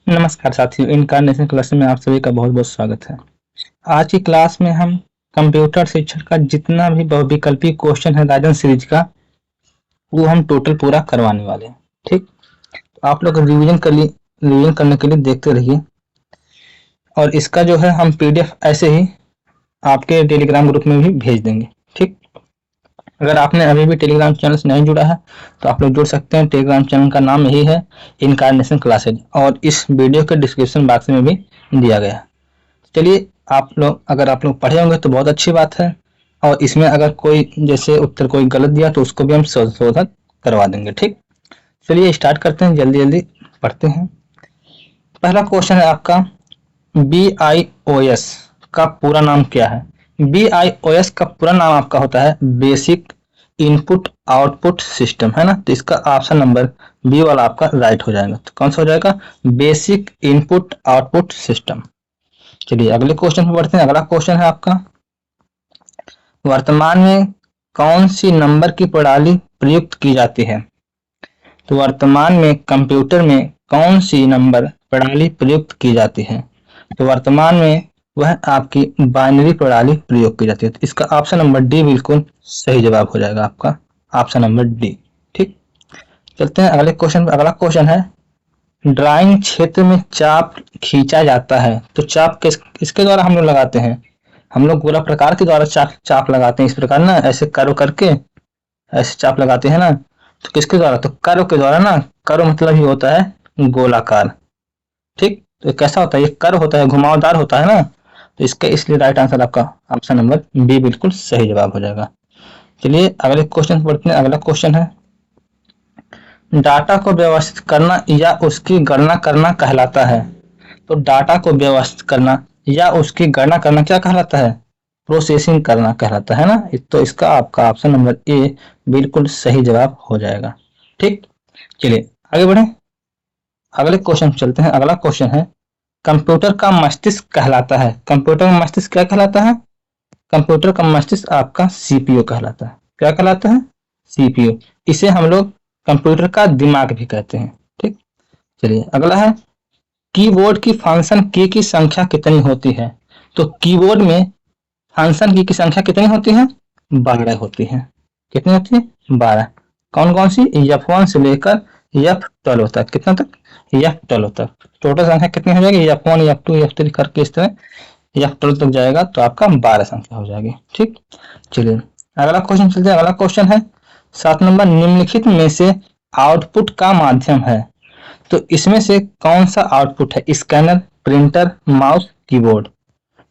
नमस्कार साथियों, incarnation class में आप सभी का बहुत बहुत स्वागत है। आज की क्लास में हम कंप्यूटर शिक्षण का जितना भी बहुविकल्पी क्वेश्चन है राजन सीरीज का, वो हम टोटल पूरा करवाने वाले हैं। ठीक, तो आप लोग रिवीजन करने के लिए देखते रहिए। और इसका जो है हम पीडीएफ ऐसे ही आपके टेलीग्राम ग्रुप में भी भेज देंगे। ठीक, अगर आपने अभी भी टेलीग्राम चैनल से नहीं जुड़ा है तो आप लोग जुड़ सकते हैं। टेलीग्राम चैनल का नाम यही है, इनकार्नेशन क्लासेज, और इस वीडियो के डिस्क्रिप्शन बॉक्स में भी दिया गया है। चलिए, अगर आप लोग पढ़े होंगे तो बहुत अच्छी बात है, और इसमें अगर कोई जैसे उत्तर कोई गलत दिया तो उसको भी हम संशोधन करवा देंगे। ठीक, चलिए स्टार्ट करते हैं, जल्दी जल्दी पढ़ते हैं। पहला क्वेश्चन है आपका, BIOS का पूरा नाम क्या है? BIOS का पूरा नाम आपका होता है बेसिक इनपुट आउटपुट सिस्टम, है ना। तो इसका ऑप्शन नंबर बी वाला आपका राइट हो जाएगा। तो कौन सा हो जाएगा? Basic input output system. चलिए अगले क्वेश्चन पे बढ़ते हैं। अगला क्वेश्चन है आपका, वर्तमान में कौन सी नंबर की प्रणाली प्रयुक्त की जाती है? तो वर्तमान में कंप्यूटर में कौन सी नंबर प्रणाली प्रयुक्त की जाती है? तो वर्तमान में वह आपकी बाइनरी प्रणाली प्रयोग की जाती है। तो इसका ऑप्शन नंबर डी बिल्कुल सही जवाब हो जाएगा आपका, ऑप्शन नंबर डी। ठीक, चलते हैं अगले क्वेश्चन पे। अगला क्वेश्चन है, ड्राइंग क्षेत्र में चाप खींचा जाता है। तो चाप किसके द्वारा हम लोग लगाते हैं? हम लोग गोला प्रकार के द्वारा चाप लगाते हैं, इस प्रकार ना, ऐसे कर्व करके ऐसे चाप लगाते हैं ना। तो किसके द्वारा? तो कर्व के द्वारा ना। कर्व मतलब ही होता है गोलाकार। ठीक, तो ये कैसा होता है? ये कर्व होता है, घुमावदार होता है ना। तो इसका इसलिए राइट आंसर आपका ऑप्शन नंबर बी बिल्कुल सही जवाब हो जाएगा। चलिए अगले क्वेश्चन पढ़ते हैं। अगला क्वेश्चन है, डाटा को व्यवस्थित करना या उसकी गणना करना कहलाता है। तो डाटा को व्यवस्थित करना या उसकी गणना करना क्या कहलाता है? प्रोसेसिंग करना कहलाता है ना। तो इसका आपका ऑप्शन नंबर ए बिल्कुल सही जवाब हो जाएगा। ठीक, चलिए आगे बढ़े, अगले क्वेश्चन चलते हैं। अगला क्वेश्चन है, कंप्यूटर का मस्तिष्क कहलाता है। कंप्यूटर का मस्तिष्क क्या कहलाता है? कंप्यूटर का मस्तिष्क आपका सीपीयू कहलाता है। क्या कहलाता है? सीपीयू। इसे हम लोग कंप्यूटर का दिमाग भी कहते हैं। ठीक, चलिए अगला है, कीबोर्ड की फंक्शन की संख्या कितनी होती है? तो कीबोर्ड में फंक्शन की संख्या कितनी होती है? 12 होती है। कितनी होती है? 12। कौन कौन सी? F1 से लेकर F12 तक। कितना तक? F12 तक। टोटल संख्या कितनी हो जाएगी? F1 F2 F3 करके इस तरह F12 तक जाएगा, तो आपका 12 संख्या हो जाएगी। ठीक, चलिए अगला क्वेश्चन चलते हैं। अगला क्वेश्चन है 7 नंबर, निम्नलिखित में से आउटपुट का माध्यम है। तो इसमें से कौन सा आउटपुट है? Scanner, printer, mouse, keyboard.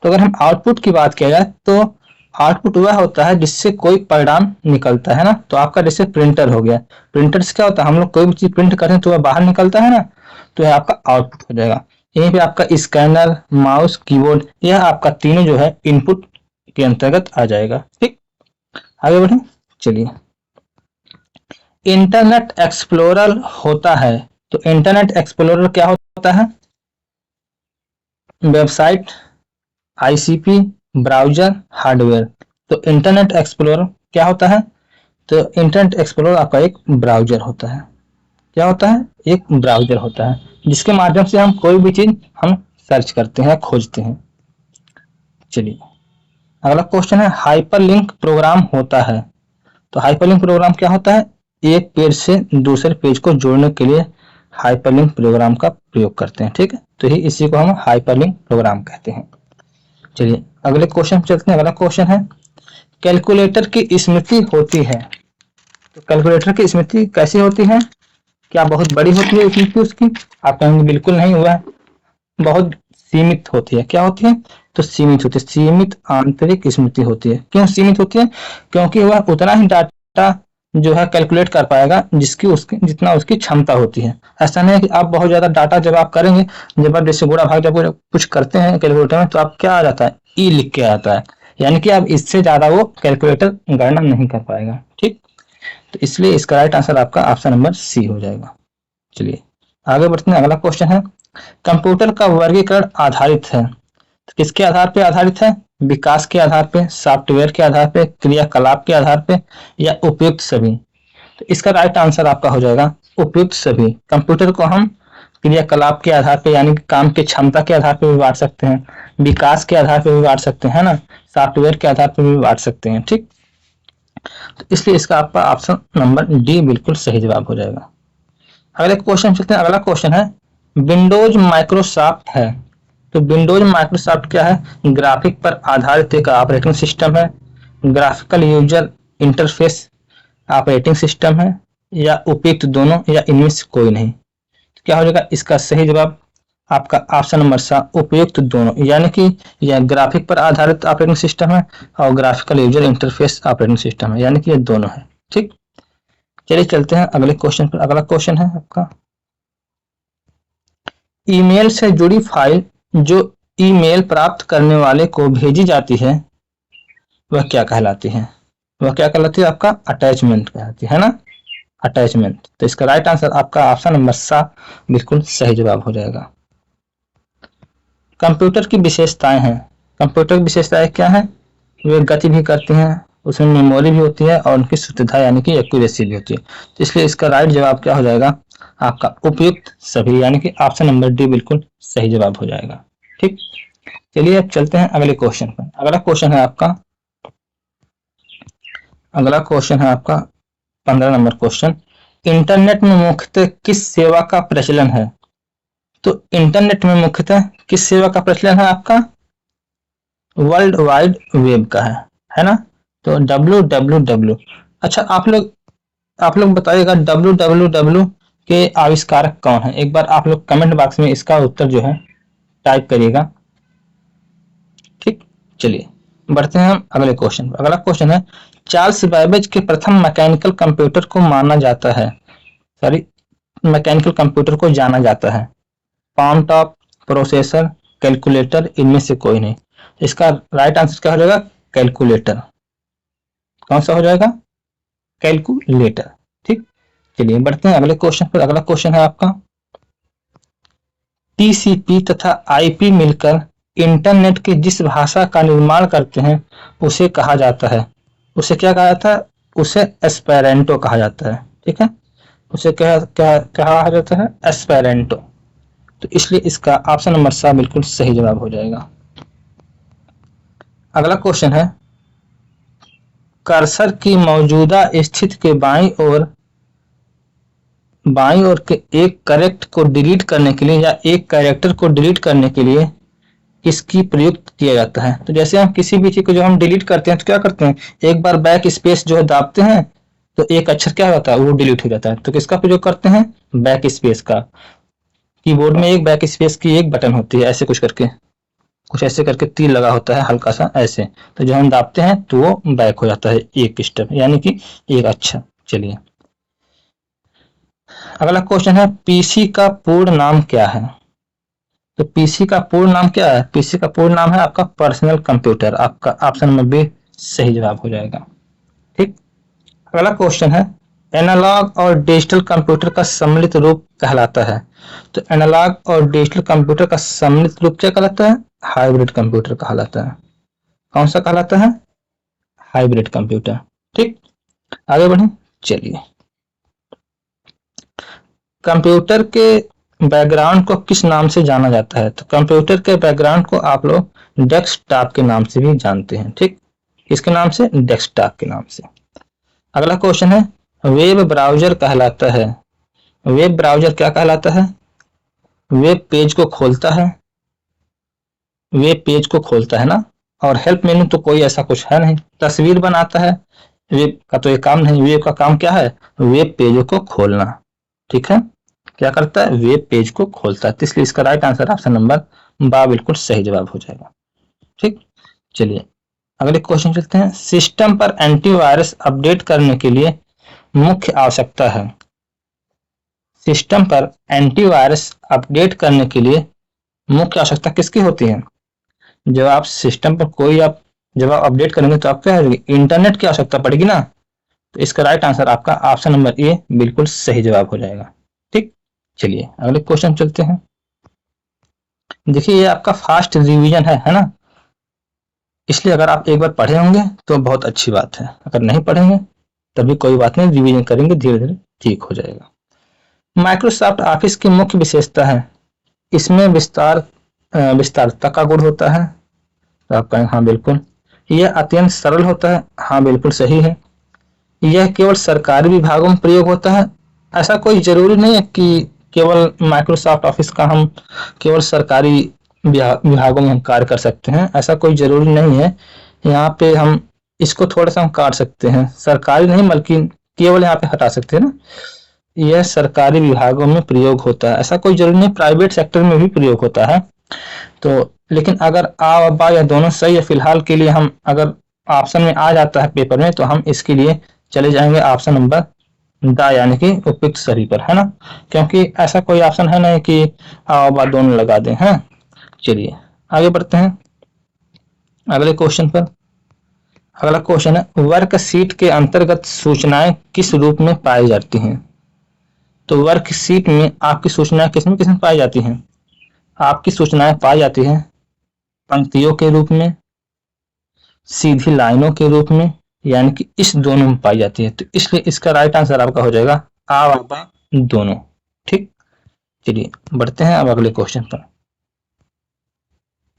तो अगर हम आउटपुट की बात किया जाए तो आउटपुट वह होता है जिससे कोई परिणाम निकलता है ना। तो आपका जैसे प्रिंटर हो गया, प्रिंटर से क्या होता है? हम लोग कोई भी चीज प्रिंट करें तो वह बाहर निकलता है ना। तो यह आपका आउटपुट हो जाएगा। यहीं पे आपका स्कैनर, माउस, कीबोर्ड, यह आपका तीनों जो है इनपुट के अंतर्गत आ जाएगा। ठीक, आगे बढ़े, चलिए। इंटरनेट एक्सप्लोरर होता है। तो इंटरनेट एक्सप्लोरर क्या होता है? Website, ICP, browser, hardware. तो इंटरनेट एक्सप्लोरर क्या होता है? तो इंटरनेट एक्सप्लोरर आपका एक ब्राउजर होता है। क्या होता है? एक ब्राउजर होता है जिसके माध्यम से हम कोई भी चीज हम सर्च करते हैं, खोजते हैं। चलिए अगला क्वेश्चन है, हाइपरलिंक प्रोग्राम होता है। तो हाइपरलिंक प्रोग्राम क्या होता है? एक पेज से दूसरे पेज को जोड़ने के लिए हाइपरलिंक प्रोग्राम का प्रयोग करते हैं। ठीक है, तो ही इसी को हम हाइपरलिंक प्रोग्राम कहते हैं। चलिए अगले क्वेश्चन चलते हैं। अगला क्वेश्चन है, कैलकुलेटर की स्मृति होती है। तो कैलकुलेटर की स्मृति कैसी होती है? क्या बहुत बड़ी होती है स्मृति उसकी? आप कहेंगे बिल्कुल नहीं, हुआ है बहुत सीमित होती है। क्या होती है? तो सीमित होती है, सीमित आंतरिक स्मृति होती है। क्यों सीमित होती है? क्योंकि वह उतना ही डाटा जो है कैलकुलेट कर पाएगा जिसकी उसकी जितना उसकी क्षमता होती है। ऐसा नहीं है कि आप बहुत ज्यादा डाटा जब आप करेंगे, जब आप जैसे गुणा भाग जब कुछ करते हैं कैलकुलेटर में, तो आप क्या आ जाता है? ई लिख के आता है, यानी कि अब इससे ज्यादा वो कैलकुलेटर गणना नहीं कर पाएगा। ठीक, तो इसलिए इसका राइट आंसर आपका ऑप्शन नंबर सी हो जाएगा। चलिए आगे बढ़ते हैं। अगला क्वेश्चन है, कंप्यूटर का वर्गीकरण आधारित है। तो किसके आधार पे आधारित है? विकास के आधार पे, सॉफ्टवेयर के आधार पे, क्रियाकलाप के आधार पे, या उपयुक्त सभी। तो इसका राइट आंसर आपका हो जाएगा उपयुक्त सभी। कंप्यूटर को हम क्रियाकलाप के आधार पे यानी कि काम की क्षमता के आधार पे भी बांट सकते हैं, विकास के आधार पे भी बांट सकते हैं, है ना, सॉफ्टवेयर के आधार पे भी बांट सकते हैं। ठीक, तो इसलिए इसका आपका ऑप्शन नंबर डी बिल्कुल सही जवाब हो जाएगा। अगले क्वेश्चन चलते हैं। अगला क्वेश्चन है विंडोज माइक्रोसॉफ्ट है, तो विंडोज माइक्रोसॉफ्ट क्या है? ग्राफिक पर आधारित एक ऑपरेटिंग सिस्टम है, graphical user interface operating system है, या उपयुक्त दोनों, या इनमें से कोई नहीं। तो क्या हो जाएगा इसका सही जवाब? आपका ऑप्शन नंबर सा उपयुक्त दोनों, यानी कि यह ग्राफिक पर आधारित ऑपरेटिंग सिस्टम है और graphical user interface operating system है, यानी कि ये दोनों है। ठीक, चलिए चलते हैं अगले क्वेश्चन पर। अगला क्वेश्चन है आपका ईमेल से जुड़ी फाइल जो ईमेल प्राप्त करने वाले को भेजी जाती है वह क्या कहलाती है? वह क्या कहलाती है? आपका अटैचमेंट कहलाती है ना, अटैचमेंट। तो इसका राइट आंसर आपका ऑप्शन नंबर सा बिल्कुल सही जवाब हो जाएगा। कंप्यूटर की विशेषताएं हैं। कंप्यूटर की विशेषताएं क्या है? वे गति भी करती हैं, उसमें मेमोरी भी होती है और उनकी शुद्धता यानी कि एक्यूरेसी भी होती है। तो इसलिए इसका राइट जवाब क्या हो जाएगा? आपका उपयुक्त सभी, यानी कि ऑप्शन नंबर डी बिल्कुल सही जवाब हो जाएगा। ठीक, चलिए अब चलते हैं अगले क्वेश्चन पर। अगला क्वेश्चन है आपका 15 नंबर क्वेश्चन। इंटरनेट में मुख्यतः किस सेवा का प्रचलन है? तो इंटरनेट में मुख्यतः किस सेवा का प्रचलन है? आपका वर्ल्ड वाइड वेब का है ना। तो www। अच्छा, आप लोग बताइएगा www के आविष्कारक कौन है? एक बार आप लोग कमेंट बॉक्स में इसका उत्तर जो है टाइप करिएगा। ठीक, चलिए बढ़ते हैं हम अगले क्वेश्चन पर। अगला क्वेश्चन है चार्ल्स बैबेज के प्रथम मैकेनिकल कंप्यूटर को माना जाता है, सॉरी मैकेनिकल कंप्यूटर को जाना जाता है। पाम टॉप, प्रोसेसर, कैलकुलेटर, इनमें से कोई नहीं। इसका राइट आंसर क्या हो जाएगा? कैलकुलेटर। कौन सा हो जाएगा? कैलकुलेटर। ठीक, चलिए बढ़ते हैं अगले क्वेश्चन पर। अगला क्वेश्चन है आपका टीसीपी तथा आईपी मिलकर इंटरनेट की जिस भाषा का निर्माण करते हैं उसे कहा जाता है, उसे क्या कहा जाता है? उसे एस्पेरेंटो कहा जाता है। ठीक है, उसे क्या क्या कहा जाता है? एस्पेरेंटो। तो इसलिए इसका ऑप्शन नंबर सा बिल्कुल सही जवाब हो जाएगा। अगला क्वेश्चन है कर्सर की मौजूदा स्थिति के बाईं ओर के एक करेक्ट को डिलीट करने के लिए या एक कैरेक्टर को डिलीट करने के लिए इसकी प्रयुक्त किया जाता है। तो जैसे हम किसी भी चीज को जो हम डिलीट करते हैं तो क्या करते हैं? एक बार बैक स्पेस जो है दाबते हैं तो एक अक्षर क्या होता है? वो डिलीट हो जाता है। तो किसका प्रयोग करते हैं? बैक स्पेस का। कीबोर्ड में एक बैक स्पेस की एक बटन होती है, ऐसे कुछ ऐसे करके तीर लगा होता है हल्का सा ऐसे, तो जब हम दाबते हैं तो वो बैक हो जाता है एक स्टेप, यानी कि एक अक्षर। चलिए अगला क्वेश्चन है पीसी का पूर्ण नाम क्या है? तो पीसी का पूर्ण नाम क्या है? पीसी का पूर्ण नाम है आपका पर्सनल कंप्यूटर। आपका ऑप्शन नंबर बी सही जवाब हो जाएगा। ठीक, अगला क्वेश्चन है एनालॉग और डिजिटल कंप्यूटर का सम्मिलित रूप कहलाता है। तो एनालॉग और डिजिटल कंप्यूटर का सम्मिलित रूप क्या कहलाता है? हाइब्रिड कंप्यूटर कहलाता है। कौन सा कहलाता है? Hybrid computer. ठीक, आगे बढ़े। चलिए कंप्यूटर के बैकग्राउंड को किस नाम से जाना जाता है? तो कंप्यूटर के बैकग्राउंड को आप लोग डेस्कटॉप के नाम से भी जानते हैं। ठीक, किसके नाम से? डेस्कटॉप के नाम से। अगला क्वेश्चन है वेब ब्राउजर कहलाता है। वेब ब्राउजर क्या कहलाता है? वेब पेज को खोलता है, वेब पेज को खोलता है ना, और हेल्प मेनू तो कोई ऐसा कुछ है नहीं। तस्वीर बनाता है, वेब का तो ये काम नहीं। वेब का काम क्या है? वेब पेजों को खोलना। ठीक है, क्या करता है? वेब पेज को खोलता है। तो इसलिए इसका राइट आंसर ऑप्शन नंबर बा बिल्कुल सही जवाब हो जाएगा। ठीक, चलिए अगले क्वेश्चन चलते हैं। सिस्टम पर एंटीवायरस अपडेट करने के लिए मुख्य आवश्यकता है। सिस्टम पर एंटीवायरस अपडेट करने के लिए मुख्य आवश्यकता किसकी होती है? जब आप सिस्टम पर जब आप अपडेट करेंगे तो आपको इंटरनेट की आवश्यकता पड़ेगी ना। तो इसका राइट आंसर आपका ऑप्शन नंबर ए बिल्कुल सही जवाब हो जाएगा। ठीक, चलिए अगले क्वेश्चन चलते हैं। देखिए ये आपका फास्ट रिवीजन है ना, इसलिए अगर आप एक बार पढ़े होंगे तो बहुत अच्छी बात है, अगर नहीं पढ़ेंगे तभी कोई बात नहीं, रिवीजन करेंगे धीरे धीरे ठीक हो जाएगा। माइक्रोसॉफ्ट ऑफिस की मुख्य विशेषता है, इसमें विस्तारता का गुण होता है। तो आप कहें हाँ बिल्कुल। यह अत्यंत सरल होता है, हाँ बिल्कुल सही है। यह केवल सरकारी विभागों में प्रयोग होता है, ऐसा कोई जरूरी नहीं है कि केवल माइक्रोसॉफ्ट ऑफिस का हम केवल सरकारी विभागों में हम कार्य कर सकते हैं, ऐसा कोई जरूरी नहीं है। यहाँ पे हम इसको थोड़ा सा हम काट सकते हैं, सरकारी नहीं बल्कि केवल यहाँ पे हटा सकते हैं ना। यह सरकारी विभागों में प्रयोग होता है, ऐसा कोई जरूरी नहीं, प्राइवेट सेक्टर में भी प्रयोग होता है। तो लेकिन अगर आ और बा या दोनों सही है, फिलहाल के लिए हम अगर ऑप्शन में आ जाता है पेपर में तो हम इसके लिए चले जाएंगे ऑप्शन नंबर दा, यानी कि उपयुक्त सही पर, है ना। क्योंकि ऐसा कोई ऑप्शन है नहीं कि आ और बा दोनों लगा दें, हैं। चलिए आगे बढ़ते हैं अगले क्वेश्चन पर। अगला क्वेश्चन है, वर्कशीट के अंतर्गत सूचनाएं किस रूप में पाई जाती हैं। तो वर्कशीट में आपकी सूचनाएं किसमें किसमें पाई जाती हैं। आपकी सूचनाएं पाई जाती हैं पंक्तियों के रूप में, सीधी लाइनों के रूप में, यानी कि इस दोनों में पाई जाती है। तो इसलिए इसका राइट आंसर आपका हो जाएगा आ व बा दोनों। ठीक, चलिए बढ़ते हैं अब अगले क्वेश्चन पर।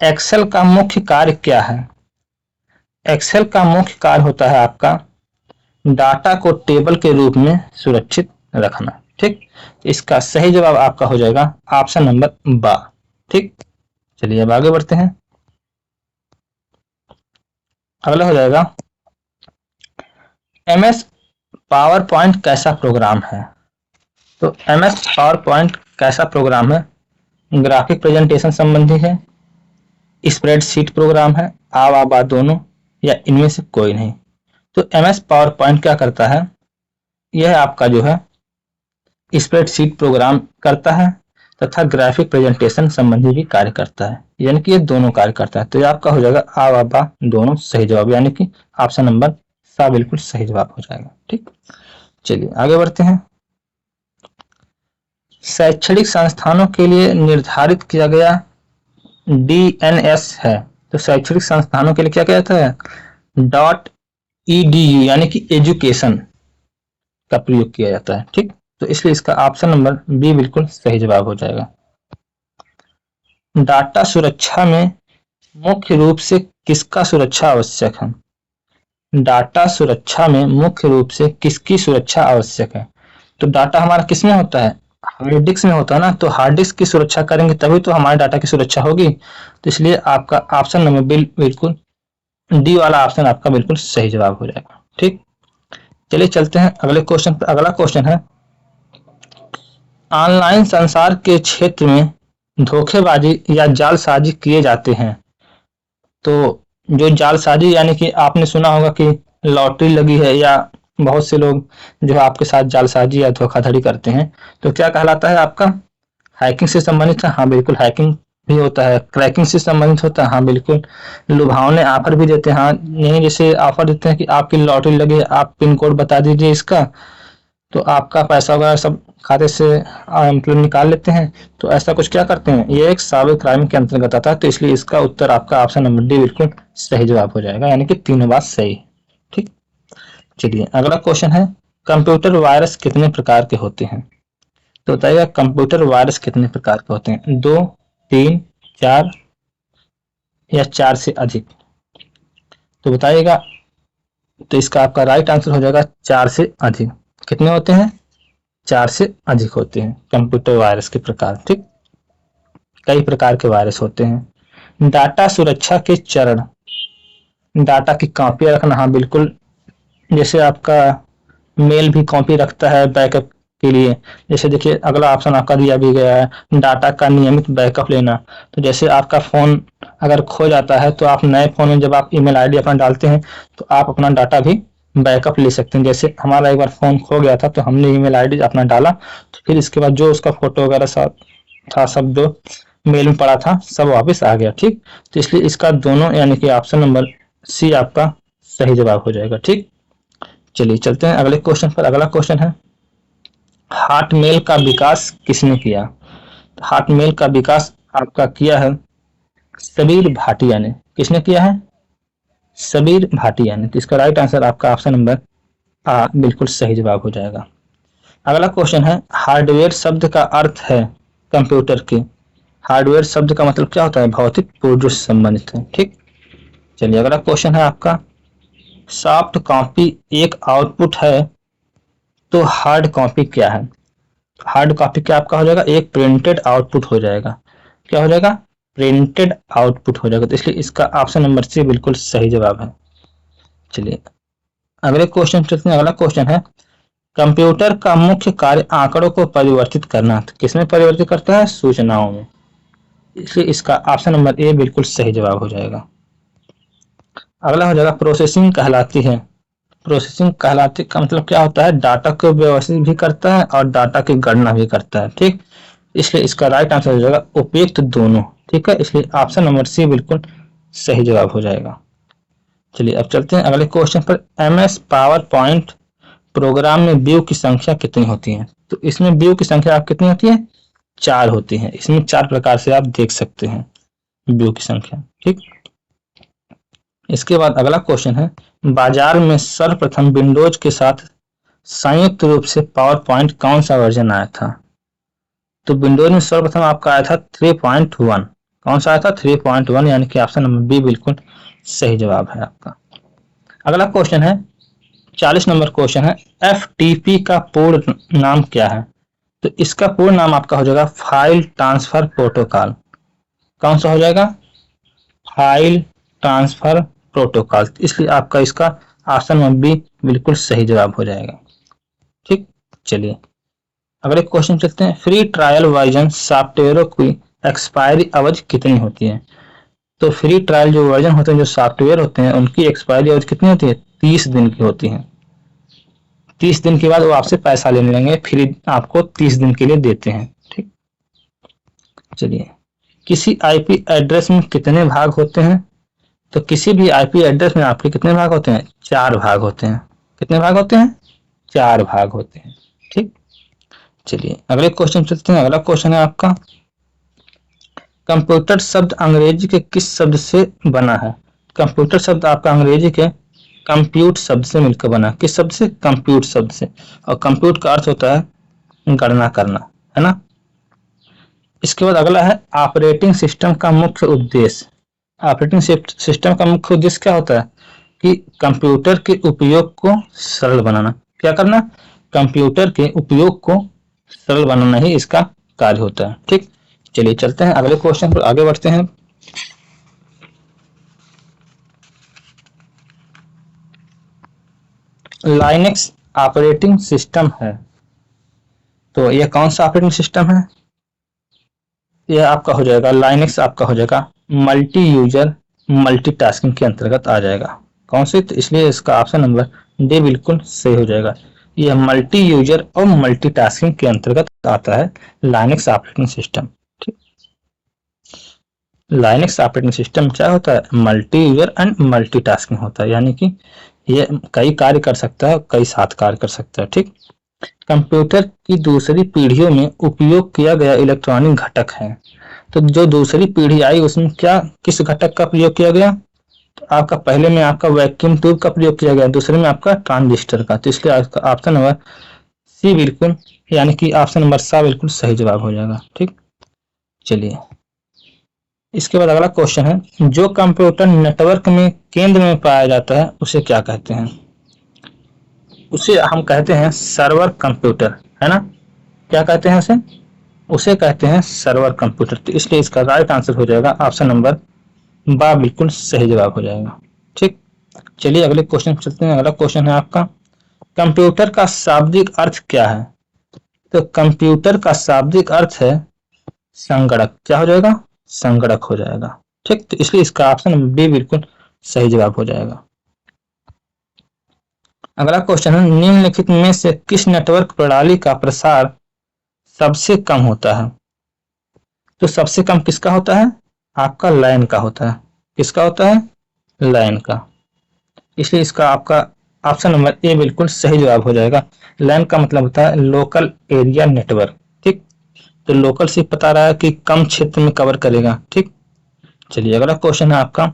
एक्सेल का मुख्य कार्य क्या है। एक्सेल का मुख्य कार्य होता है आपका डाटा को टेबल के रूप में सुरक्षित रखना। ठीक, इसका सही जवाब आपका हो जाएगा ऑप्शन नंबर बा। ठीक, चलिए अब आगे बढ़ते हैं। अगला हो जाएगा एमएस पावर पॉइंट कैसा प्रोग्राम है। तो एमएस पावर पॉइंट कैसा प्रोग्राम है, ग्राफिक प्रेजेंटेशन संबंधी है, स्प्रेडशीट प्रोग्राम है, आ वा बा दोनों, या इनमें से कोई नहीं। तो एमएस पावर पॉइंट क्या करता है, यह आपका जो है स्प्रेडशीट प्रोग्राम करता है तथा ग्राफिक प्रेजेंटेशन संबंधी भी कार्य करता है, यानी कि ये दोनों कार्य करता है। तो ये आपका हो जाएगा आ व बा दोनों सही जवाब, यानी कि ऑप्शन नंबर सा बिल्कुल सही जवाब हो जाएगा। ठीक, चलिए आगे बढ़ते हैं। शैक्षणिक संस्थानों के लिए निर्धारित किया गया DNS है। तो शैक्षणिक संस्थानों के लिए क्या कहता है, .edu यानी कि एजुकेशन का प्रयोग किया जाता है। ठीक, तो इसलिए इसका ऑप्शन नंबर बी बिल्कुल सही जवाब हो जाएगा। डाटा सुरक्षा में मुख्य रूप से किसका सुरक्षा आवश्यक है। डाटा सुरक्षा में मुख्य रूप से किसकी सुरक्षा आवश्यक है। तो डाटा हमारा किसमें होता है, हार्ड डिस्क में होता है ना। तो हार्ड डिस्क की सुरक्षा करेंगे तभी तो हमारे डाटा की सुरक्षा होगी। तो इसलिए आपका ऑप्शन नंबर बिल्कुल डी वाला ऑप्शन आपका बिल्कुल सही जवाब हो जाएगा। ठीक, चलिए चलते हैं अगले क्वेश्चन पर। अगला क्वेश्चन है, ऑनलाइन संसार के क्षेत्र में धोखेबाजी या जालसाजी किए जाते हैं। तो जो जालसाजी यानी कि आपने सुना होगा कि लॉटरी लगी है या बहुत से लोग जो है आपके साथ जालसाजी या धोखाधड़ी करते हैं, तो क्या कहलाता है आपका, हैकिंग से संबंधित है। हाँ बिल्कुल, हैकिंग भी होता है। क्रैकिंग से संबंधित होता है, हाँ बिल्कुल। लुभावने ऑफर भी देते हैं, हाँ नहीं, जैसे ऑफर देते हैं कि आपकी लॉटरी लगी है, आप पिन कोड बता दीजिए इसका, तो आपका पैसा वगैरह सब खाते से मतलब निकाल लेते हैं। तो ऐसा कुछ क्या करते हैं, ये एक साइबर क्राइम के अंतर्गत आता है। तो इसलिए इसका उत्तर आपका ऑप्शन नंबर डी बिल्कुल सही जवाब हो जाएगा, यानी कि तीनों बात सही। ठीक, चलिए अगला क्वेश्चन है, कंप्यूटर वायरस कितने प्रकार के होते हैं। तो बताइएगा कंप्यूटर वायरस कितने प्रकार के होते हैं, 2, 3, 4 या 4 से अधिक। तो बताइएगा। तो इसका आपका राइट आंसर हो जाएगा 4 से अधिक। कितने होते हैं, 4 से अधिक होते हैं कंप्यूटर वायरस के प्रकार। ठीक, कई प्रकार के वायरस होते हैं। डाटा सुरक्षा के चरण, डाटा की कॉपियां रखना, हाँ बिल्कुल। जैसे आपका मेल भी कॉपी रखता है बैकअप के लिए। जैसे देखिए अगला ऑप्शन आपका दिया भी गया है, डाटा का नियमित बैकअप लेना। तो जैसे आपका फोन अगर खो जाता है तो आप नए फोन में जब आप ईमेल आईडी अपना डालते हैं तो आप अपना डाटा भी बैकअप ले सकते हैं। जैसे हमारा एक बार फोन खो गया था तो हमने ईमेल आईडी अपना डाला, तो फिर इसके बाद जो उसका फोटो वगैरह सब था, सब जो मेल में पड़ा था सब वापस आ गया। ठीक, तो इसलिए इसका दोनों यानी कि ऑप्शन नंबर सी आपका सही जवाब हो जाएगा। ठीक, चलिए चलते हैं अगले क्वेश्चन पर। अगला क्वेश्चन है, हॉटमेल का विकास किसने किया। हॉटमेल का विकास आपका किया है सबीर भाटिया ने। किसने किया है, सबीर भाटिया ने। तो इसका राइट आंसर आपका ऑप्शन नंबर आ बिल्कुल सही जवाब हो जाएगा। अगला क्वेश्चन है हार्डवेयर शब्द का अर्थ है कंप्यूटर के। हार्डवेयर शब्द का मतलब क्या होता है? भौतिक पुर्जों से संबंधित है। ठीक, चलिए अगला क्वेश्चन है आपका, सॉफ्ट कॉपी एक आउटपुट है तो हार्ड कॉपी क्या है? हार्ड कॉपी क्या आपका हो जाएगा? एक प्रिंटेड आउटपुट हो जाएगा। क्या हो जाएगा? प्रिंटेड आउटपुट हो जाएगा। तो इसलिए इसका ऑप्शन नंबर सी बिल्कुल सही जवाब है। चलिए अगले क्वेश्चन चलते हैं। अगला क्वेश्चन है, कंप्यूटर का मुख्य कार्य आंकड़ों को परिवर्तित करना। तो किसमें परिवर्तित करता है? सूचनाओं में। इसलिए इसका ऑप्शन नंबर ए बिल्कुल सही जवाब हो जाएगा। अगला हो जाएगा, प्रोसेसिंग कहलाती है। प्रोसेसिंग कहलाती का मतलब क्या होता है? डाटा को व्यवस्थित भी करता है और डाटा की गणना भी करता है। ठीक, इसलिए इसका राइट आंसर हो जाएगा उपयुक्त दोनों। ठीक है, इसलिए ऑप्शन नंबर सी बिल्कुल सही जवाब हो जाएगा। चलिए अब चलते हैं अगले क्वेश्चन पर। MS पावर पॉइंट प्रोग्राम में व्यू की संख्या कितनी होती है? तो इसमें व्यू की संख्या आप कितनी होती है? 4 होती है। इसमें 4 प्रकार से आप देख सकते हैं व्यू की संख्या। ठीक, इसके बाद अगला क्वेश्चन है, बाजार में सर्वप्रथम विंडोज के साथ संयुक्त रूप से पावर पॉइंट कौन सा वर्जन आया था? तो विंडोज में सर्वप्रथम आपका आया था 3.1। कौन सा आया था? 3.1, यानी कि ऑप्शन नंबर बी बिल्कुल सही जवाब है आपका। अगला क्वेश्चन है 40 नंबर क्वेश्चन है, FTP का पूर्ण नाम क्या है? तो इसका पूर्ण नाम आपका हो जाएगा फाइल ट्रांसफर प्रोटोकॉल। कौन सा हो जाएगा? File transfer protocol. इसलिए आपका इसका ऑप्शन नंबर बी बिल्कुल सही जवाब हो जाएगा। ठीक, चलिए अगले क्वेश्चन चलते हैं। फ्री ट्रायल वर्जन सॉफ्टवेयरों की एक्सपायरी अवधि कितनी होती है? तो फ्री ट्रायल जो वर्जन होते हैं, जो सॉफ्टवेयर होते हैं, उनकी एक्सपायरी अवधि कितनी होती है? 30 दिन की होती है। 30 दिन के बाद वो आपसे पैसा लेने लगेंगे, फिर आपको 30 दिन के लिए देते हैं। ठीक, चलिए किसी आईपी एड्रेस में कितने भाग होते हैं? तो किसी भी आईपी एड्रेस में आपके कितने भाग होते हैं? 4 भाग होते हैं। कितने भाग होते हैं? 4 भाग होते हैं। ठीक, चलिए अगले क्वेश्चन चलते हैं। अगला क्वेश्चन है आपका, कंप्यूटर शब्द अंग्रेजी के किस शब्द से बना है? कंप्यूटर शब्द आपका अंग्रेजी के कंप्यूट शब्द से मिलकर बना। किस शब्द से? कंप्यूट शब्द से। और कंप्यूट का अर्थ होता है गणना करना, है ना। इसके बाद अगला है, ऑपरेटिंग सिस्टम का मुख्य उद्देश्य। ऑपरेटिंग सिस्टम का मुख्य उद्देश्य क्या होता है? कि कंप्यूटर के उपयोग को सरल बनाना। क्या करना? कंप्यूटर के उपयोग को सरल बनाना ही इसका कार्य होता है। ठीक, चलिए चलते हैं अगले क्वेश्चन पर आगे बढ़ते हैं। लाइनेक्स ऑपरेटिंग सिस्टम है, तो यह कौन सा ऑपरेटिंग सिस्टम है? यह आपका हो जाएगा, लाइनेक्स आपका हो जाएगा मल्टी यूजर मल्टीटास्किंग के अंतर्गत आ जाएगा। कौन से? तो इसलिए इसका ऑप्शन नंबर डी बिल्कुल सही हो जाएगा। यह मल्टी यूजर और मल्टीटास्किंग के अंतर्गत आता है लाइनेक्स ऑपरेटिंग सिस्टम। ठीक, लाइनेक्स ऑपरेटिंग सिस्टम क्या होता है? मल्टी यूजर एंड मल्टीटास्किंग होता है, यानी कि ये कई कार्य कर सकता है, कई साथ कार्य कर सकता है। ठीक, कंप्यूटर की दूसरी पीढ़ियों में उपयोग किया गया इलेक्ट्रॉनिक घटक है। तो जो दूसरी पीढ़ी आई उसमें क्या किस घटक का प्रयोग किया गया? तो आपका पहले में आपका वैक्यूम ट्यूब का प्रयोग किया गया, दूसरे में आपका ट्रांजिस्टर का। तो इसलिए आपका ऑप्शन नंबर सी बिल्कुल, यानी कि ऑप्शन नंबर सा बिल्कुल सही जवाब हो जाएगा। ठीक, चलिए इसके बाद अगला क्वेश्चन है, जो कंप्यूटर नेटवर्क में केंद्र में पाया जाता है उसे क्या कहते हैं? उसे हम कहते हैं सर्वर कंप्यूटर, है ना। क्या कहते हैं उसे? उसे कहते हैं सर्वर कंप्यूटर। तो इसलिए इसका राइट आंसर हो जाएगा ऑप्शन नंबर बा बिल्कुल सही जवाब हो जाएगा। ठीक, चलिए अगले क्वेश्चन चलते हैं। अगला क्वेश्चन है आपका, कंप्यूटर का शाब्दिक अर्थ क्या है? तो कंप्यूटर का शाब्दिक अर्थ है संगणक। क्या हो जाएगा? संगणक हो जाएगा। ठीक, तो इसलिए इसका ऑप्शन बी बिल्कुल सही जवाब हो जाएगा। अगला क्वेश्चन है, निम्नलिखित में से किस नेटवर्क प्रणाली का प्रसार सबसे कम होता है? तो सबसे कम किसका होता है? आपका लैन का होता है। किसका होता है? लैन का। इसलिए इसका आपका ऑप्शन नंबर ए बिल्कुल सही जवाब हो जाएगा। लैन का मतलब होता है लोकल एरिया नेटवर्क। ठीक, तो लोकल से पता रहा है कि कम क्षेत्र में कवर करेगा। ठीक, चलिए अगला क्वेश्चन है आपका,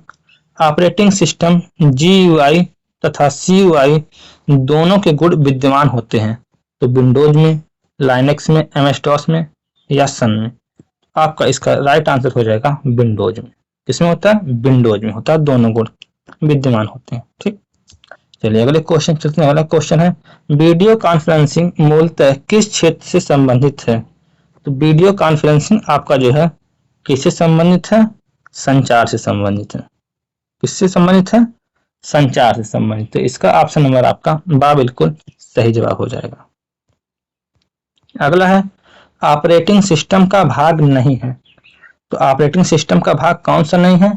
ऑपरेटिंग सिस्टम GUI तथा CUI दोनों के गुण विद्यमान होते हैं। तो विंडोज में, लाइनक्स में, एमएस डॉस में या सन में। आपका इसका राइट आंसर हो जाएगा विंडोज में। किसमें होता है? विंडोज में होता है, दोनों गुण विद्यमान होते हैं। ठीक, चलिए अगले क्वेश्चन चलते हैं। अगला क्वेश्चन है वीडियो कॉन्फ्रेंसिंग मूलतः किस क्षेत्र से संबंधित है? तो वीडियो कॉन्फ्रेंसिंग आपका जो है किससे संबंधित है? संचार से संबंधित है। किससे संबंधित है? संचार से संबंधित। तो इसका ऑप्शन नंबर आपका बा बिल्कुल सही जवाब हो जाएगा। अगला है ऑपरेटिंग सिस्टम का भाग नहीं है। तो ऑपरेटिंग सिस्टम का भाग कौन सा नहीं है?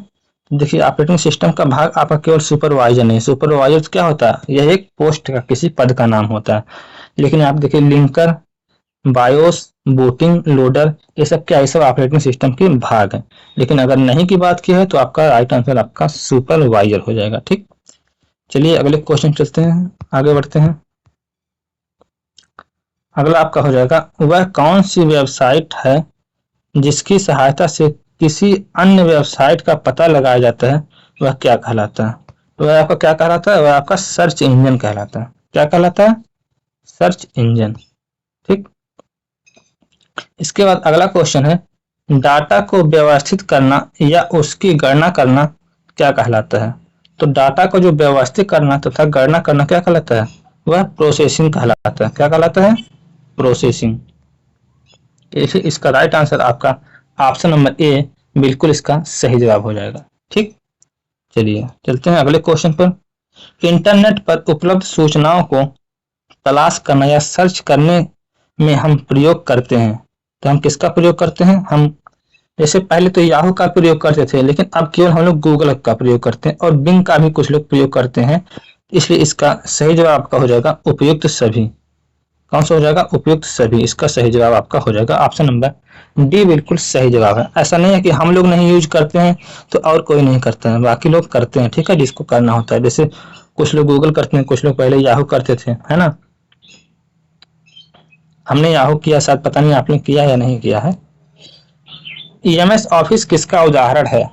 देखिए ऑपरेटिंग सिस्टम का भाग आपका केवल सुपरवाइजर नहीं। सुपरवाइजर क्या होता है? यह एक पोस्ट का, किसी पद का नाम होता है। लेकिन आप देखिए लिंकर, बायोस, बूटिंग लोडर, ये सब क्या है? सब ऑपरेटिंग सिस्टम के भाग है। लेकिन अगर नहीं की बात की है तो आपका राइट आंसर आपका सुपरवाइजर हो जाएगा। ठीक, चलिए अगले क्वेश्चन चलते हैं, आगे बढ़ते हैं। अगला आपका हो जाएगा वह कौन सी वेबसाइट है जिसकी सहायता से किसी अन्य वेबसाइट का पता लगाया जाता है, वह क्या कहलाता है? तो वह आपका क्या कहलाता है? वह आपका सर्च इंजन कहलाता है। क्या कहलाता है? Search engine. ठीक, इसके बाद अगला क्वेश्चन है डाटा को व्यवस्थित करना या उसकी गणना करना क्या कहलाता है? तो डाटा को जो व्यवस्थित करना तथा गणना करना क्या कहलाता है? वह प्रोसेसिंग कहलाता है। क्या कहलाता है? प्रोसेसिंग। इसका राइट आंसर आपका ऑप्शन नंबर ए बिल्कुल इसका सही जवाब हो जाएगा। ठीक, चलिए चलते हैं अगले क्वेश्चन पर। इंटरनेट पर उपलब्ध सूचनाओं को तलाश करना या सर्च करने में हम प्रयोग करते हैं। तो हम किसका प्रयोग करते हैं? हम जैसे पहले तो याहू का प्रयोग करते थे, लेकिन अब केवल हम लोग गूगल का प्रयोग करते हैं और बिंग का भी कुछ लोग प्रयोग करते हैं। इसलिए इसका सही जवाब आपका हो जाएगा उपयुक्त सभी। कौन सा हो जाएगा? उपयुक्त सभी। इसका सही जवाब आपका हो जाएगा ऑप्शन नंबर डी बिल्कुल सही जवाब है। ऐसा नहीं है कि हम लोग नहीं यूज करते हैं तो और कोई नहीं करता है, बाकी लोग करते हैं। ठीक है, जिसको करना होता है। जैसे कुछ लोग गूगल करते हैं, कुछ लोग पहले याहू करते थे, है ना। हमने याहू किया, शायद पता नहीं आपने किया या नहीं किया है। एमएस ऑफिस किसका उदाहरण है?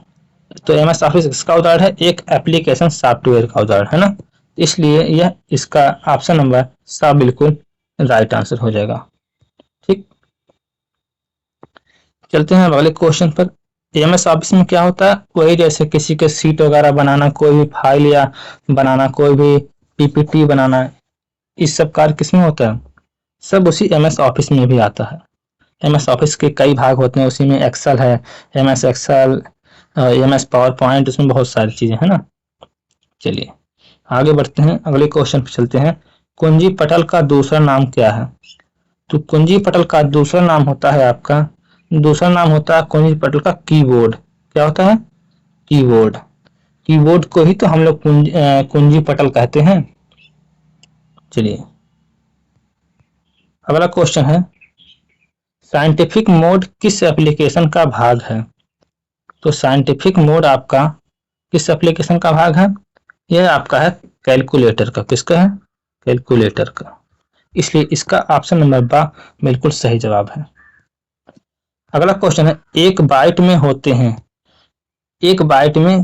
तो एमएस ऑफिस किसका उदाहरण है? एक एप्लीकेशन सॉफ्टवेयर का उदाहरण है ना। इसलिए यह इसका ऑप्शन नंबर सा बिल्कुल राइट आंसर हो जाएगा। ठीक, चलते हैं अगले क्वेश्चन पर। एमएस ऑफिस में क्या होता है? वही जैसे किसी के सीट वगैरह बनाना, कोई भी फाइल या बनाना, कोई भी पीपीटी बनाना, इस सब कार्य किसमें होता है? सब उसी एमएस ऑफिस में भी आता है। एमएस ऑफिस के कई भाग होते हैं, उसी में एक्सेल है, MS excel, MS PowerPoint, उसमें बहुत सारी चीजें है ना। चलिए आगे बढ़ते हैं, अगले क्वेश्चन पे चलते हैं। कुंजी पटल का दूसरा नाम क्या है? तो कुंजी पटल का दूसरा नाम होता है आपका, दूसरा नाम होता है कुंजी पटल का कीबोर्ड। क्या होता है? कीबोर्ड। कीबोर्ड को ही तो हम लोग कुंजी पटल कहते हैं। चलिए अगला क्वेश्चन है साइंटिफिक मोड किस एप्लीकेशन का भाग है? तो साइंटिफिक मोड आपका किस एप्लीकेशन का भाग है? यह आपका है कैलकुलेटर का। किसका है? कैलकुलेटर का। इसलिए इसका ऑप्शन नंबर बा बिल्कुल सही जवाब है। अगला क्वेश्चन है एक बाइट में होते हैं, एक बाइट में